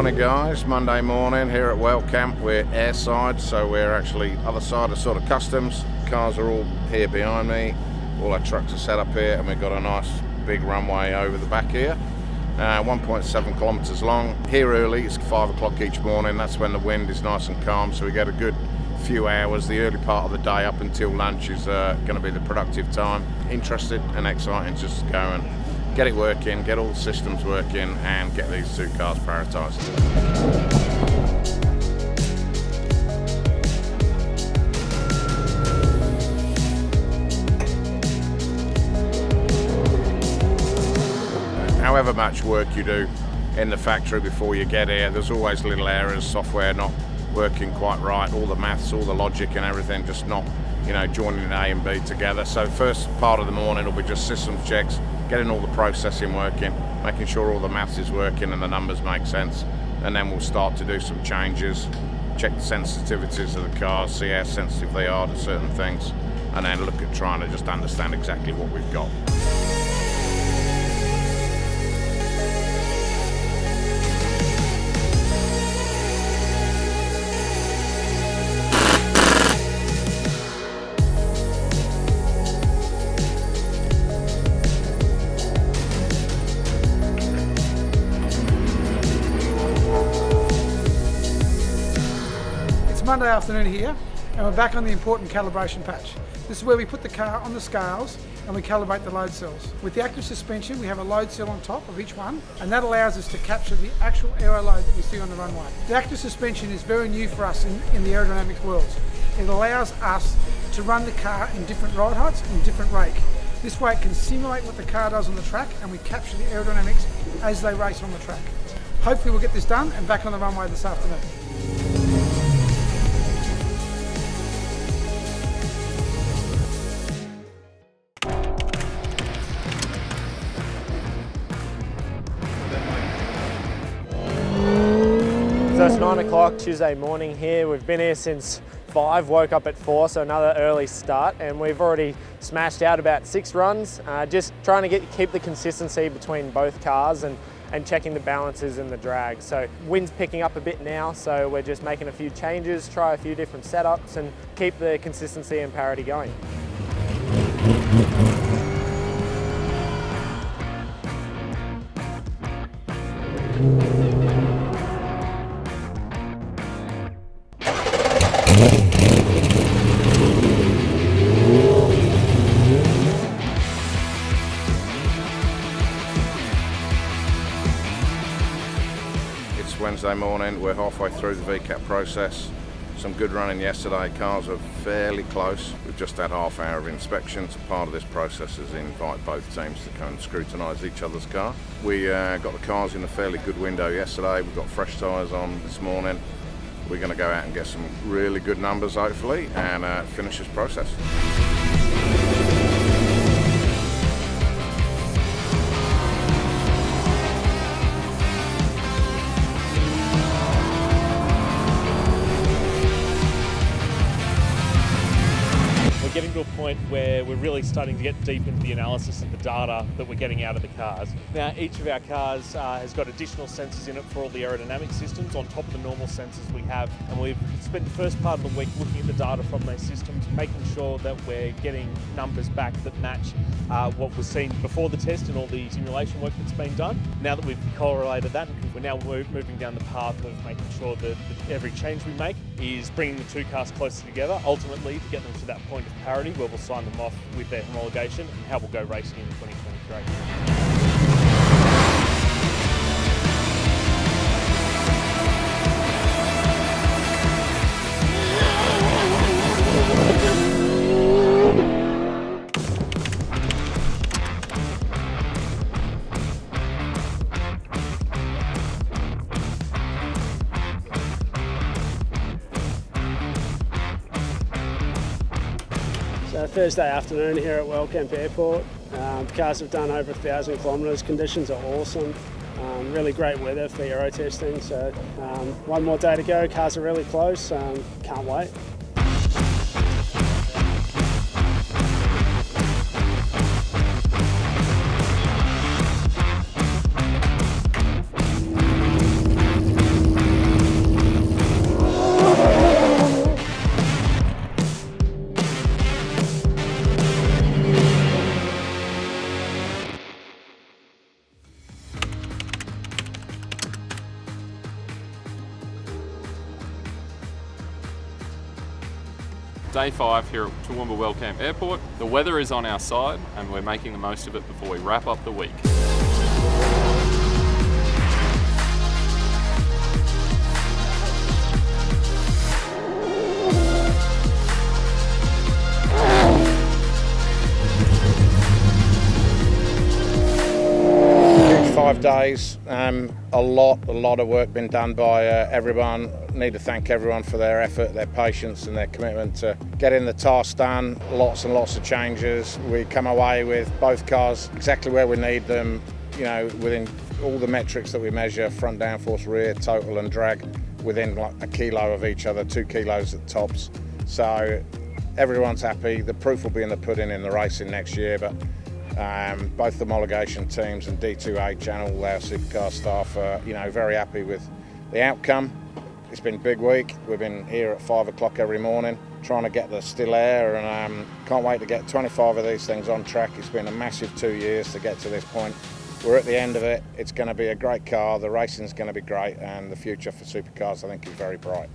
Morning guys, Monday morning here at Well Camp. We're airside, so we're actually other side of sort of customs. Cars are all here behind me, all our trucks are set up here, and we've got a nice big runway over the back here. 1.7 kilometres long. Here early, it's 5 o'clock each morning, that's when the wind is nice and calm, so we get a good few hours. The early part of the day up until lunch is going to be the productive time. Interested and exciting just to go and get it working, get all the systems working, and get these two cars prioritised. However much work you do in the factory before you get here, there's always little errors, software not working quite right, all the maths, all the logic and everything just not, you know, joining A and B together. So first part of the morning will be just systems checks, getting all the processing working, making sure all the maths is working and the numbers make sense, and then we'll start to do some changes, check the sensitivities of the cars, see how sensitive they are to certain things, and then look at trying to just understand exactly what we've got. Monday afternoon here, and we're back on the important calibration patch. This is where we put the car on the scales and we calibrate the load cells. With the active suspension, we have a load cell on top of each one, and that allows us to capture the actual aero load that we see on the runway. The active suspension is very new for us in the aerodynamics world. It allows us to run the car in different ride heights and different rake. This way it can simulate what the car does on the track, and we capture the aerodynamics as they race on the track. Hopefully we'll get this done and back on the runway this afternoon. So it's 9 o'clock Tuesday morning here. We've been here since 5, woke up at 4, so another early start, and we've already smashed out about 6 runs, just trying to keep the consistency between both cars and checking the balances and the drag. So wind's picking up a bit now, so we're just making a few changes, try a few different setups and keep the consistency and parity going. It's Wednesday morning, we're halfway through the VCAT process. Some good running yesterday, cars are fairly close. We've just had half hour of inspections. Part of this process is invite both teams to come and scrutinise each other's car. We got the cars in a fairly good window yesterday. We've got fresh tyres on this morning. We're going to go out and get some really good numbers hopefully and finish this process. Getting to a point where we're really starting to get deep into the analysis of the data that we're getting out of the cars. Now, each of our cars has got additional sensors in it for all the aerodynamic systems on top of the normal sensors we have, and we've spent the first part of the week looking at the data from those systems, making sure that we're getting numbers back that match what was seen before the test and all the simulation work that's been done. Now that we've correlated that, we're now moving down the path of making sure that every change we make is bringing the two cars closer together, ultimately to get them to that point of parity where we'll sign them off with their homologation and how we'll go racing in 2023. So Thursday afternoon here at Well Camp Airport. The cars have done over 1,000 kilometres. Conditions are awesome. Really great weather for Aero testing. So one more day to go. Cars are really close. Can't wait. Day 5 here at Toowoomba Wellcamp Airport. The weather is on our side and we're making the most of it before we wrap up the week. Huge 5 days, a lot of work been done by everyone. Need to thank everyone for their effort, their patience and their commitment to getting the task done. Lots and lots of changes. We come away with both cars exactly where we need them, you know, within all the metrics that we measure, front downforce, rear, total and drag, within like a kilo of each other, 2 kilos at tops. So everyone's happy. The proof will be in the pudding in the racing next year, but both the homologation teams and D2H and all our supercar staff are, you know, very happy with the outcome. It's been a big week. We've been here at 5 o'clock every morning trying to get the still air, and can't wait to get 25 of these things on track. It's been a massive 2 years to get to this point. We're at the end of it. It's going to be a great car. The racing's going to be great, and the future for supercars, I think, is very bright.